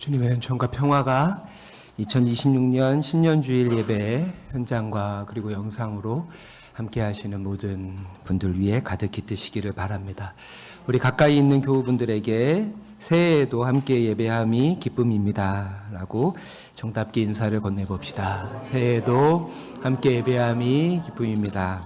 주님의 은총과 평화가 2026년 신년주일 예배 현장과 그리고 영상으로 함께 하시는 모든 분들 위해 가득히 뜨시기를 바랍니다. 우리 가까이 있는 교우분들에게 새해에도 함께 예배함이 기쁨입니다 라고 정답게 인사를 건네봅시다. 새해에도 함께 예배함이 기쁨입니다.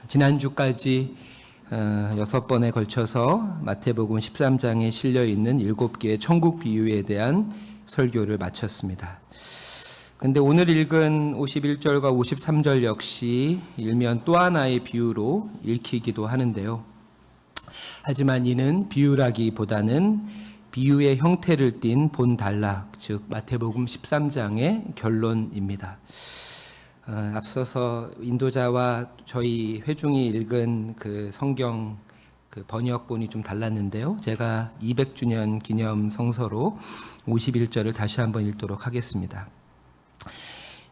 지난주까지 6번에 걸쳐서 마태복음 13장에 실려있는 7개의 천국 비유에 대한 설교를 마쳤습니다. 근데 오늘 읽은 51절과 53절 역시 일면 또 하나의 비유로 읽히기도 하는데요. 하지만 이는 비유라기보다는 비유의 형태를 띤 본단락, 즉 마태복음 13장의 결론입니다. 앞서서 인도자와 저희 회중이 읽은 그 성경 그 번역본이 좀 달랐는데요. 제가 200주년 기념 성서로 51절을 다시 한번 읽도록 하겠습니다.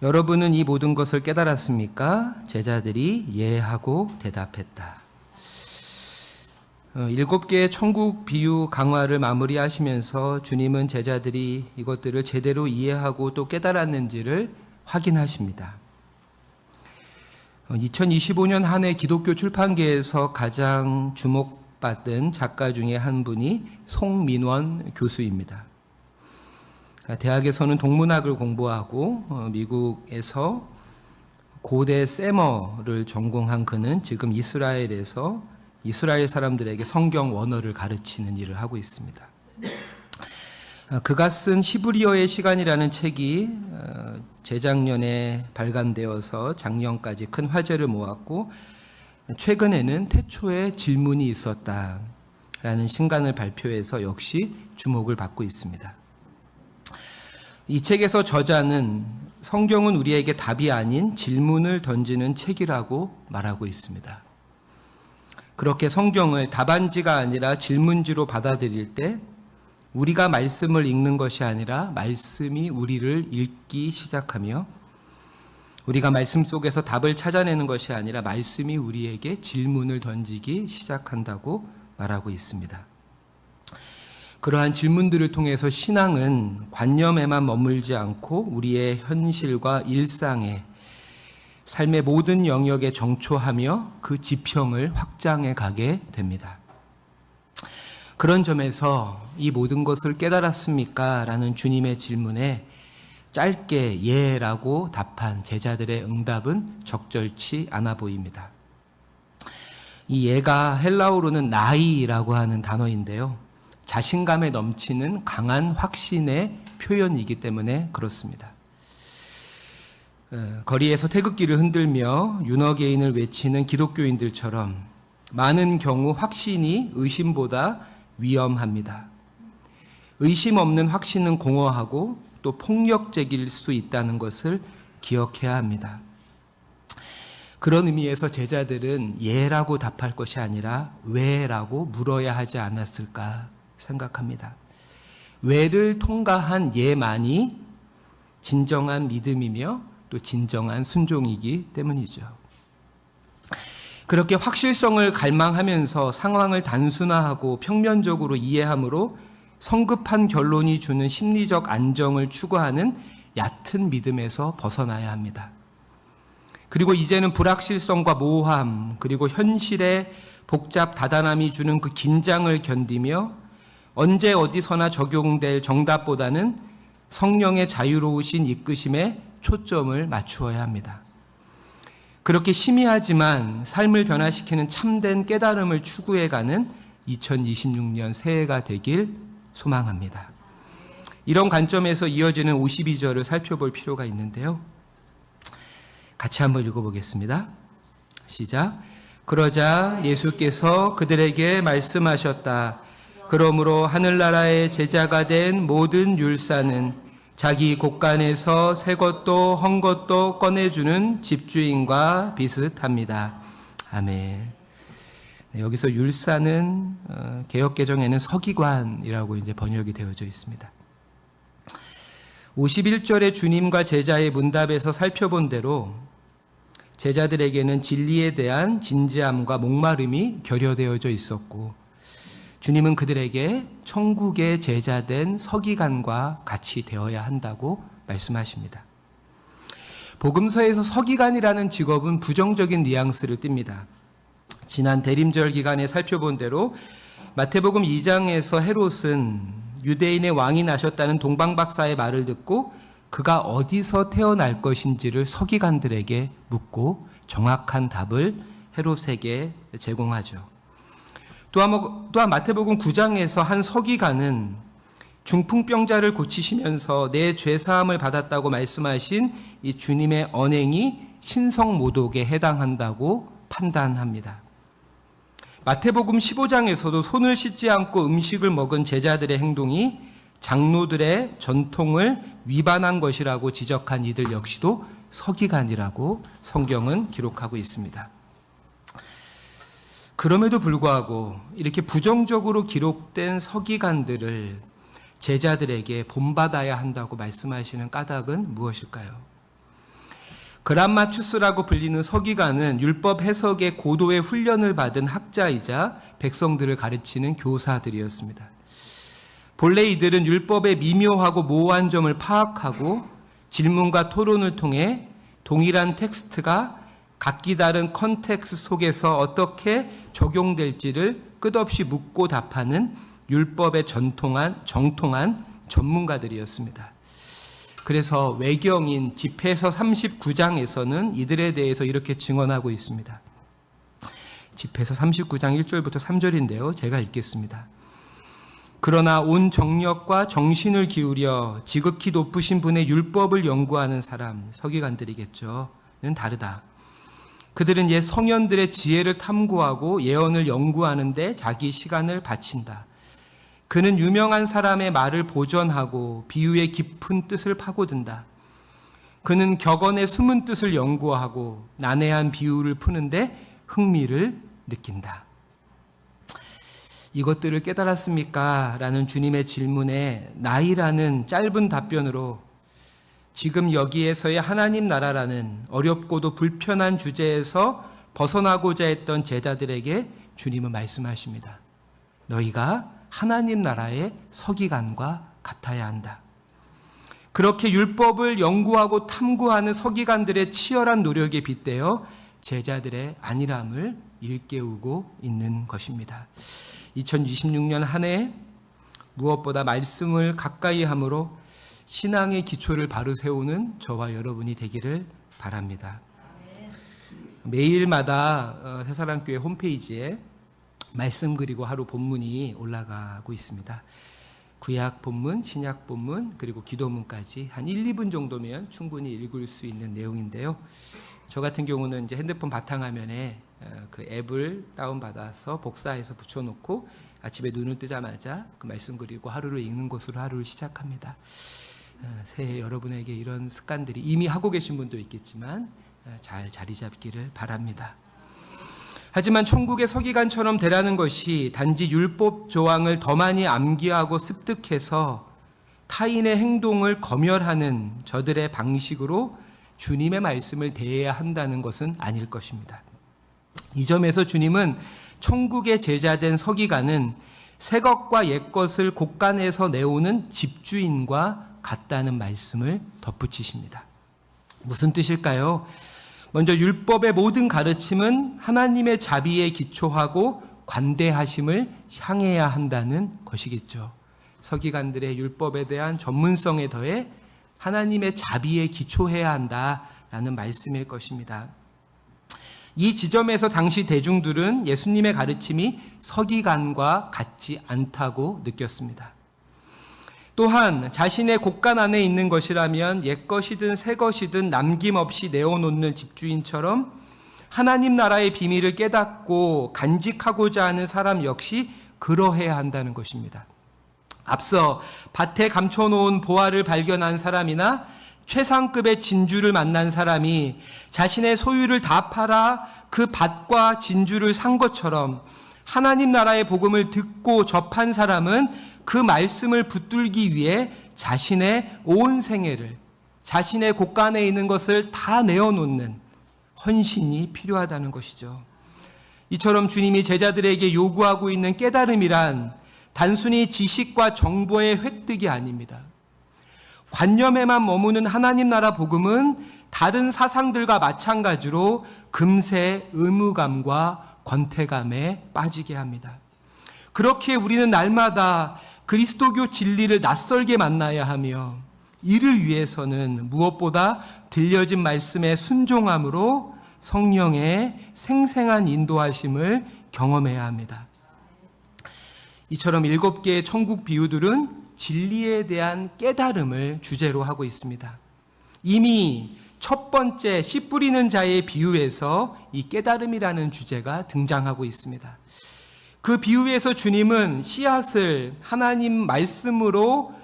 여러분은 이 모든 것을 깨달았습니까? 제자들이 예하고 대답했다. 7개의 천국 비유 강화를 마무리하시면서 주님은 제자들이 이것들을 제대로 이해하고 또 깨달았는지를 확인하십니다. 2025년 한 해 기독교 출판계에서 가장 주목받은 작가 중에 한 분이 송민원 교수입니다. 대학에서는 동문학을 공부하고 미국에서 고대 세머를 전공한 그는 지금 이스라엘에서 이스라엘 사람들에게 성경 원어를 가르치는 일을 하고 있습니다. 그가 쓴 히브리어의 시간이라는 책이 재작년에 발간되어서 작년까지 큰 화제를 모았고 최근에는 태초에 질문이 있었다라는 신간을 발표해서 역시 주목을 받고 있습니다. 이 책에서 저자는 성경은 우리에게 답이 아닌 질문을 던지는 책이라고 말하고 있습니다. 그렇게 성경을 답안지가 아니라 질문지로 받아들일 때 우리가 말씀을 읽는 것이 아니라 말씀이 우리를 읽기 시작하며 우리가 말씀 속에서 답을 찾아내는 것이 아니라 말씀이 우리에게 질문을 던지기 시작한다고 말하고 있습니다. 그러한 질문들을 통해서 신앙은 관념에만 머물지 않고 우리의 현실과 일상에 삶의 모든 영역에 정초하며 그 지평을 확장해 가게 됩니다. 그런 점에서 이 모든 것을 깨달았습니까? 라는 주님의 질문에 짧게 예라고 답한 제자들의 응답은 적절치 않아 보입니다. 이 예가 헬라어로는 나이라고 하는 단어인데요. 자신감에 넘치는 강한 확신의 표현이기 때문에 그렇습니다. 거리에서 태극기를 흔들며 윤어게인을 외치는 기독교인들처럼 많은 경우 확신이 의심보다 위험합니다. 의심 없는 확신은 공허하고 또 폭력적일 수 있다는 것을 기억해야 합니다. 그런 의미에서 제자들은 예라고 답할 것이 아니라 왜라고 물어야 하지 않았을까 생각합니다. 왜를 통과한 예만이 진정한 믿음이며 또 진정한 순종이기 때문이죠. 그렇게 확실성을 갈망하면서 상황을 단순화하고 평면적으로 이해함으로 성급한 결론이 주는 심리적 안정을 추구하는 얕은 믿음에서 벗어나야 합니다. 그리고 이제는 불확실성과 모호함 그리고 현실의 복잡 다단함이 주는 그 긴장을 견디며 언제 어디서나 적용될 정답보다는 성령의 자유로우신 이끄심에 초점을 맞추어야 합니다. 그렇게 희미하지만 삶을 변화시키는 참된 깨달음을 추구해가는 2026년 새해가 되길 소망합니다. 이런 관점에서 이어지는 52절을 살펴볼 필요가 있는데요. 같이 한번 읽어보겠습니다. 시작. 그러자 예수께서 그들에게 말씀하셨다. 그러므로 하늘나라의 제자가 된 모든 율사는 자기 곳간에서 새 것도 헌 것도 꺼내주는 집주인과 비슷합니다. 아멘. 여기서 율사는 개역개정에는 서기관이라고 이제 번역이 되어져 있습니다. 51절의 주님과 제자의 문답에서 살펴본 대로 제자들에게는 진리에 대한 진지함과 목마름이 결여되어져 있었고 주님은 그들에게 천국의 제자된 서기관과 같이 되어야 한다고 말씀하십니다. 복음서에서 서기관이라는 직업은 부정적인 뉘앙스를 띱니다. 지난 대림절 기간에 살펴본 대로 마태복음 2장에서 헤롯은 유대인의 왕이 나셨다는 동방박사의 말을 듣고 그가 어디서 태어날 것인지를 서기관들에게 묻고 정확한 답을 헤롯에게 제공하죠. 또한 마태복음 9장에서 한 서기관은 중풍병자를 고치시면서 내 죄사함을 받았다고 말씀하신 이 주님의 언행이 신성모독에 해당한다고 판단합니다. 마태복음 15장에서도 손을 씻지 않고 음식을 먹은 제자들의 행동이 장로들의 전통을 위반한 것이라고 지적한 이들 역시도 서기관이라고 성경은 기록하고 있습니다. 그럼에도 불구하고 이렇게 부정적으로 기록된 서기관들을 제자들에게 본받아야 한다고 말씀하시는 까닭은 무엇일까요? 그람마추스라고 불리는 서기관은 율법 해석의 고도의 훈련을 받은 학자이자 백성들을 가르치는 교사들이었습니다. 본래 이들은 율법의 미묘하고 모호한 점을 파악하고 질문과 토론을 통해 동일한 텍스트가 각기 다른 컨텍스트 속에서 어떻게 적용될지를 끝없이 묻고 답하는 율법에 정통한 전문가들이었습니다. 그래서 외경인 집회서 39장에서는 이들에 대해서 이렇게 증언하고 있습니다. 집회서 39장 1절부터 3절인데요. 제가 읽겠습니다. 그러나 온 정력과 정신을 기울여 지극히 높으신 분의 율법을 연구하는 사람, 서기관들이겠죠.는 다르다. 그들은 옛 성현들의 지혜를 탐구하고 예언을 연구하는 데 자기 시간을 바친다. 그는 유명한 사람의 말을 보존하고 비유의 깊은 뜻을 파고든다. 그는 격언의 숨은 뜻을 연구하고 난해한 비유를 푸는데 흥미를 느낀다. 이것들을 깨달았습니까? 라는 주님의 질문에 나이라는 짧은 답변으로 지금 여기에서의 하나님 나라라는 어렵고도 불편한 주제에서 벗어나고자 했던 제자들에게 주님은 말씀하십니다. 너희가 하나님 나라의 서기관과 같아야 한다. 그렇게 율법을 연구하고 탐구하는 서기관들의 치열한 노력에 빗대어 제자들의 안일함을 일깨우고 있는 것입니다. 2026년 한 해 무엇보다 말씀을 가까이 함으로 신앙의 기초를 바로 세우는 저와 여러분이 되기를 바랍니다. 매일마다 새사랑교회 홈페이지에 말씀 그리고 하루 본문이 올라가고 있습니다. 구약 본문, 신약 본문, 그리고 기도문까지 한 1, 2분 정도면 충분히 읽을 수 있는 내용인데요. 저 같은 경우는 이제 핸드폰 바탕화면에 그 앱을 다운받아서 복사해서 붙여놓고 아침에 눈을 뜨자마자 그 말씀 그리고 하루를 읽는 것으로 하루를 시작합니다. 새해 여러분에게 이런 습관들이 이미 하고 계신 분도 있겠지만 잘 자리 잡기를 바랍니다. 하지만 천국의 서기관처럼 되라는 것이 단지 율법 조항을 더 많이 암기하고 습득해서 타인의 행동을 검열하는 저들의 방식으로 주님의 말씀을 대해야 한다는 것은 아닐 것입니다. 이 점에서 주님은 천국의 제자된 서기관은 새 것과 옛 것을 곳간에서 내오는 집주인과 같다는 말씀을 덧붙이십니다. 무슨 뜻일까요? 먼저 율법의 모든 가르침은 하나님의 자비에 기초하고 관대하심을 향해야 한다는 것이겠죠. 서기관들의 율법에 대한 전문성에 더해 하나님의 자비에 기초해야 한다라는 말씀일 것입니다. 이 지점에서 당시 대중들은 예수님의 가르침이 서기관과 같지 않다고 느꼈습니다. 또한 자신의 곳간 안에 있는 것이라면 옛것이든 새것이든 남김없이 내어놓는 집주인처럼 하나님 나라의 비밀을 깨닫고 간직하고자 하는 사람 역시 그러해야 한다는 것입니다. 앞서 밭에 감춰놓은 보화를 발견한 사람이나 최상급의 진주를 만난 사람이 자신의 소유를 다 팔아 그 밭과 진주를 산 것처럼 하나님 나라의 복음을 듣고 접한 사람은 그 말씀을 붙들기 위해 자신의 온 생애를, 자신의 곳간에 있는 것을 다 내어놓는 헌신이 필요하다는 것이죠. 이처럼 주님이 제자들에게 요구하고 있는 깨달음이란 단순히 지식과 정보의 획득이 아닙니다. 관념에만 머무는 하나님 나라 복음은 다른 사상들과 마찬가지로 금세 의무감과 권태감에 빠지게 합니다. 그렇게 우리는 날마다 그리스도교 진리를 낯설게 만나야 하며 이를 위해서는 무엇보다 들려진 말씀에 순종함으로 성령의 생생한 인도하심을 경험해야 합니다. 이처럼 7개의 천국 비유들은 진리에 대한 깨달음을 주제로 하고 있습니다. 이미 첫 번째 씨 뿌리는 자의 비유에서 이 깨달음이라는 주제가 등장하고 있습니다. 그 비유에서 주님은 씨앗을 하나님 말씀으로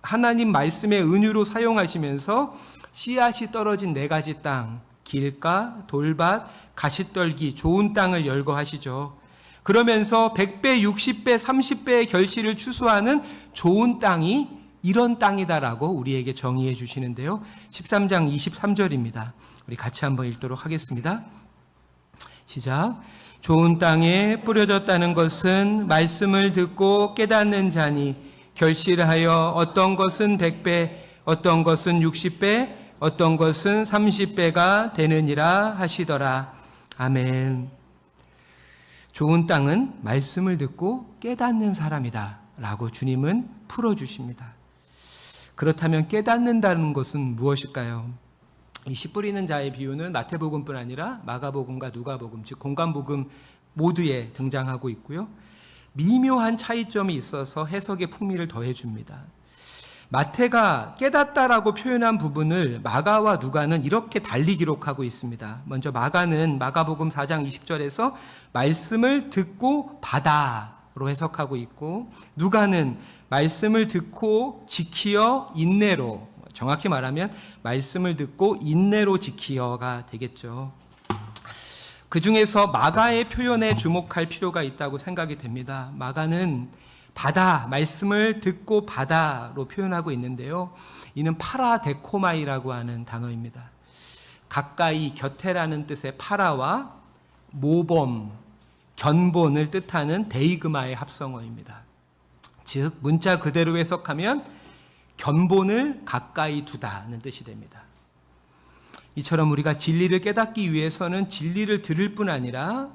하나님 말씀의 은유로 사용하시면서 씨앗이 떨어진 4가지 땅, 길가, 돌밭, 가시떨기, 좋은 땅을 열거하시죠. 그러면서 100배, 60배, 30배의 결실을 추수하는 좋은 땅이 이런 땅이다라고 우리에게 정의해 주시는데요. 13장 23절입니다. 우리 같이 한번 읽도록 하겠습니다. 시작. 좋은 땅에 뿌려졌다는 것은 말씀을 듣고 깨닫는 자니 결실하여 어떤 것은 100배, 어떤 것은 60배, 어떤 것은 30배가 되느니라 하시더라. 아멘. 좋은 땅은 말씀을 듣고 깨닫는 사람이다 라고 주님은 풀어주십니다. 그렇다면 깨닫는다는 것은 무엇일까요? 이 씨 뿌리는 자의 비유는 마태복음뿐 아니라 마가복음과 누가복음, 즉 공관복음 모두에 등장하고 있고요. 미묘한 차이점이 있어서 해석의 풍미를 더해줍니다. 마태가 깨닫다라고 표현한 부분을 마가와 누가는 이렇게 달리 기록하고 있습니다. 먼저 마가는 마가복음 4장 20절에서 말씀을 듣고 받아로 해석하고 있고, 누가는 말씀을 듣고 지키어 인내로, 정확히 말하면 말씀을 듣고 인내로 지키어가 되겠죠. 그 중에서 마가의 표현에 주목할 필요가 있다고 생각이 됩니다. 마가는 바다, 말씀을 듣고 바다로 표현하고 있는데요. 이는 파라데코마이라고 하는 단어입니다. 가까이, 곁에라는 뜻의 파라와 모범, 견본을 뜻하는 데이그마의 합성어입니다. 즉 문자 그대로 해석하면 견본을 가까이 두다는 뜻이 됩니다. 이처럼 우리가 진리를 깨닫기 위해서는 진리를 들을 뿐 아니라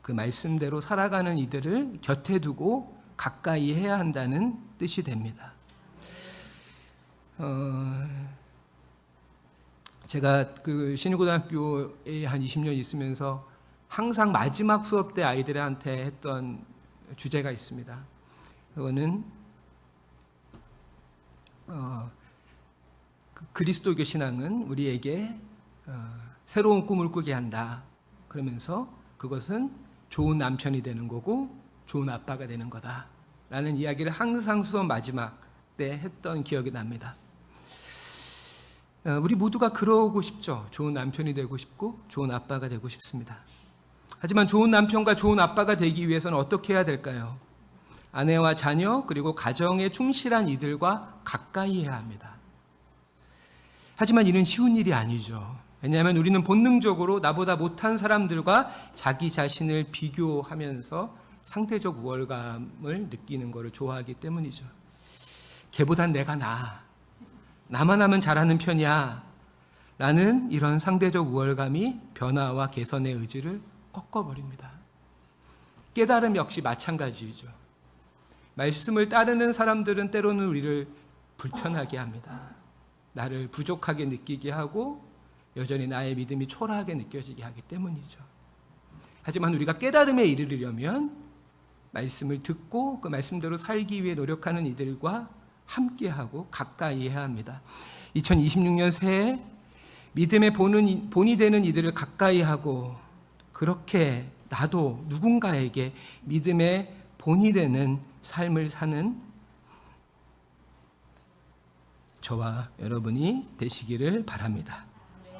그 말씀대로 살아가는 이들을 곁에 두고 가까이 해야 한다는 뜻이 됩니다. 제가 그 신일고등학교에 한 20년 있으면서 항상 마지막 수업 때 아이들한테 했던 주제가 있습니다. 그거는 그리스도교 신앙은 우리에게 새로운 꿈을 꾸게 한다. 그러면서 그것은 좋은 남편이 되는 거고 좋은 아빠가 되는 거다 라는 이야기를 항상 수업 마지막 때 했던 기억이 납니다. 우리 모두가 그러고 싶죠. 좋은 남편이 되고 싶고 좋은 아빠가 되고 싶습니다. 하지만 좋은 남편과 좋은 아빠가 되기 위해서는 어떻게 해야 될까요? 아내와 자녀 그리고 가정에 충실한 이들과 가까이 해야 합니다. 하지만 이는 쉬운 일이 아니죠. 왜냐하면 우리는 본능적으로 나보다 못한 사람들과 자기 자신을 비교하면서 상대적 우월감을 느끼는 것을 좋아하기 때문이죠. 걔보단 내가 나아. 나만 하면 잘하는 편이야. 라는 이런 상대적 우월감이 변화와 개선의 의지를 꺾어버립니다. 깨달음 역시 마찬가지이죠. 말씀을 따르는 사람들은 때로는 우리를 불편하게 합니다. 나를 부족하게 느끼게 하고 여전히 나의 믿음이 초라하게 느껴지게 하기 때문이죠. 하지만 우리가 깨달음에 이르려면 말씀을 듣고 그 말씀대로 살기 위해 노력하는 이들과 함께하고 가까이 해야 합니다. 2026년 새해 믿음의 본이 되는 이들을 가까이 하고 그렇게 나도 누군가에게 믿음의 본이 되는 삶을 사는 저와 여러분이 되시기를 바랍니다.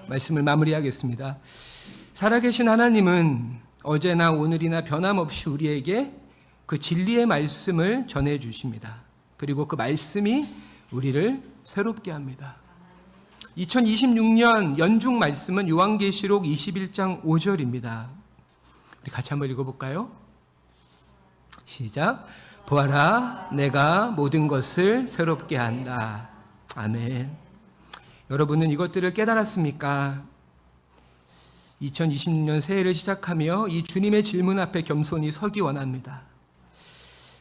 말씀을 마무리하겠습니다. 살아계신 하나님은 어제나 오늘이나 변함없이 우리에게 그 진리의 말씀을 전해 주십니다. 그리고 그 말씀이 우리를 새롭게 합니다. 2026년 연중 말씀은 요한계시록 21장 5절입니다. 우리 같이 한번 읽어볼까요? 시작. 보아라, 내가 모든 것을 새롭게 한다. 아멘. 여러분은 이것들을 깨달았습니까? 2026년 새해를 시작하며 이 주님의 질문 앞에 겸손히 서기 원합니다.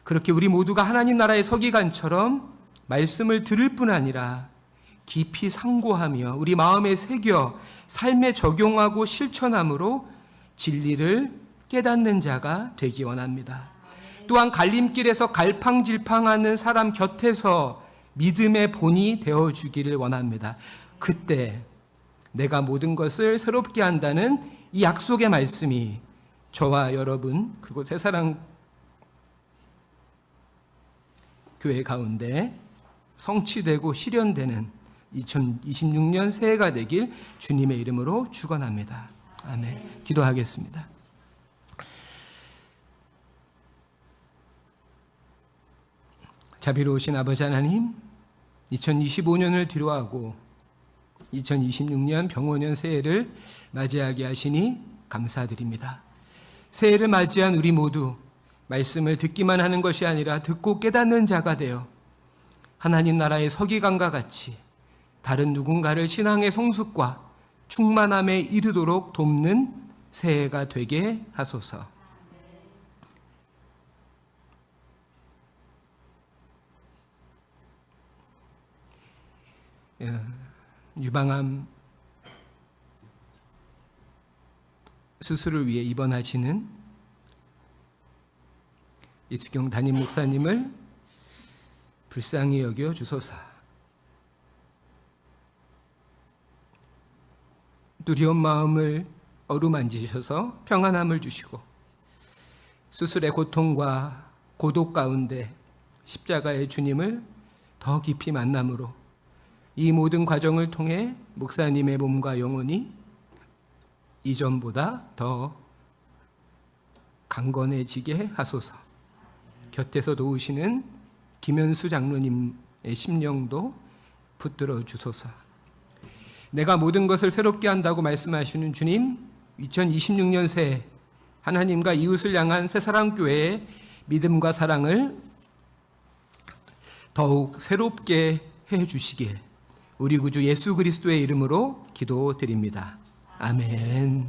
그렇게 우리 모두가 하나님 나라의 서기관처럼 말씀을 들을 뿐 아니라 깊이 상고하며 우리 마음에 새겨 삶에 적용하고 실천함으로 진리를 깨닫는 자가 되기 원합니다. 또한 갈림길에서 갈팡질팡하는 사람 곁에서 믿음의 본이 되어주기를 원합니다. 그때 내가 모든 것을 새롭게 한다는 이 약속의 말씀이 저와 여러분 그리고 새사랑 교회 가운데 성취되고 실현되는 2026년 새해가 되길 주님의 이름으로 축원합니다. 아멘. 기도하겠습니다. 자비로우신 아버지 하나님, 2025년을 뒤로하고 2026년 병원년 새해를 맞이하게 하시니 감사드립니다. 새해를 맞이한 우리 모두 말씀을 듣기만 하는 것이 아니라 듣고 깨닫는 자가 되어 하나님 나라의 서기관과 같이 다른 누군가를 신앙의 성숙과 충만함에 이르도록 돕는 새해가 되게 하소서. 유방암 수술을 위해 입원하시는 이수경 담임 목사님을 불쌍히 여겨 주소서. 두려운 마음을 어루만지셔서 평안함을 주시고 수술의 고통과 고독 가운데 십자가의 주님을 더 깊이 만남으로 이 모든 과정을 통해 목사님의 몸과 영혼이 이전보다 더 강건해지게 하소서. 곁에서 도우시는 김현수 장로님의 심령도 붙들어 주소서. 내가 모든 것을 새롭게 한다고 말씀하시는 주님, 2026년 새해 하나님과 이웃을 향한 새사랑교회의 믿음과 사랑을 더욱 새롭게 해주시길 우리 구주 예수 그리스도의 이름으로 기도드립니다. 아멘.